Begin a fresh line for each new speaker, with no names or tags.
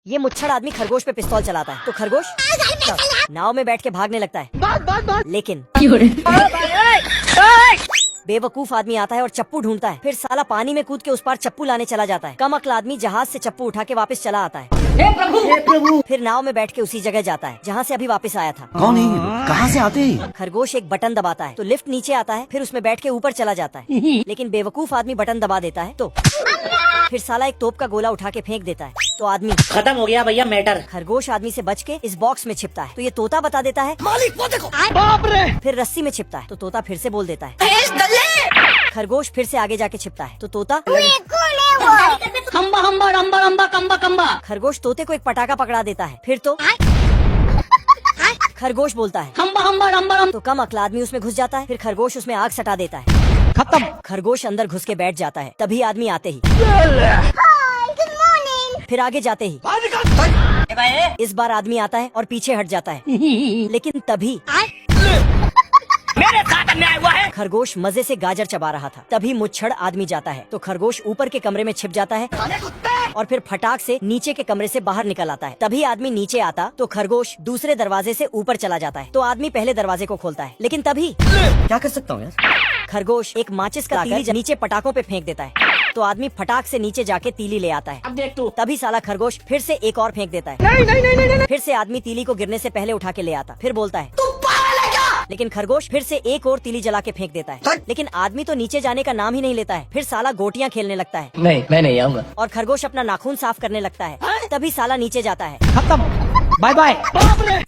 ये मुच्छड़ आदमी खरगोश पे पिस्तौल चलाता है तो खरगोश नाव में बैठ के भागने लगता है। लेकिन बेवकूफ आदमी आता है और चप्पू ढूंढता है, फिर साला पानी में कूद के उस पार चप्पू लाने चला जाता है। कम अक्ल आदमी जहाज से चप्पू उठा के वापस चला आता है। हे प्रभु! फिर नाव में बैठ के उसी जगह जाता है जहाँ से अभी वापस आया था।
कौन है? कहाँ से आते हैं?
खरगोश एक बटन दबाता है तो लिफ्ट नीचे आता है, फिर उसमें बैठ के ऊपर चला जाता है। लेकिन बेवकूफ आदमी बटन दबा देता है तो फिर साला एक तोप का गोला उठा के फेंक देता है तो आदमी
खत्म हो गया भैया मैटर।
खरगोश आदमी से बच के इस बॉक्स में छिपता है तो ये तोता बता देता है
मालिक वो देखो, बाप रे।
फिर रस्सी में छिपता है तो तोता फिर से बोल देता है। खरगोश फिर से आगे जाके छिपता है तो तोता
खम्बा हम्बा रम्बा रम्बा कम्बा कम्बा।
खरगोश तोते को एक पटाखा पकड़ा देता है, फिर तो खरगोश बोलता है
खम्बा हम्बा रम्बा रम्बा।
तो कम अक्ल आदमी उसमें घुस जाता है, फिर खरगोश उसमें आग सटा देता है।
खत्म।
खरगोश अंदर घुस के बैठ जाता है, तभी आदमी आते ही फिर आगे जाते ही इस बार आदमी आता है और पीछे हट जाता है। लेकिन तभी
मेरे साथ अन्याय हुआ है।
खरगोश मजे से गाजर चबा रहा था, तभी मुच्छड़ आदमी जाता है तो खरगोश ऊपर के कमरे में छिप जाता है और फिर फटाक से नीचे के कमरे से बाहर निकल आता है। तभी आदमी नीचे आता तो खरगोश दूसरे दरवाजे से ऊपर चला जाता है तो आदमी पहले दरवाजे को खोलता है। लेकिन तभी
क्या कर सकता हूँ यार?
खरगोश एक माचिस का तीली नीचे पटाखों पे फेंक देता है तो आदमी फटाक से नीचे जाके तीली ले आता है।
अब देख तू।
तभी साला खरगोश फिर से एक और फेंक देता है।
नहीं।
फिर से आदमी तीली को गिरने से पहले उठा के ले आता, फिर बोलता है लेकिन खरगोश फिर से एक और तीली जला के फेंक देता है। लेकिन आदमी तो नीचे जाने का नाम ही नहीं लेता है, फिर साला गोटियां खेलने लगता है।
नहीं, मैं नहीं आऊँगा।
और खरगोश अपना नाखून साफ करने लगता है, तभी साला नीचे जाता है।
खत्म। Bye bye.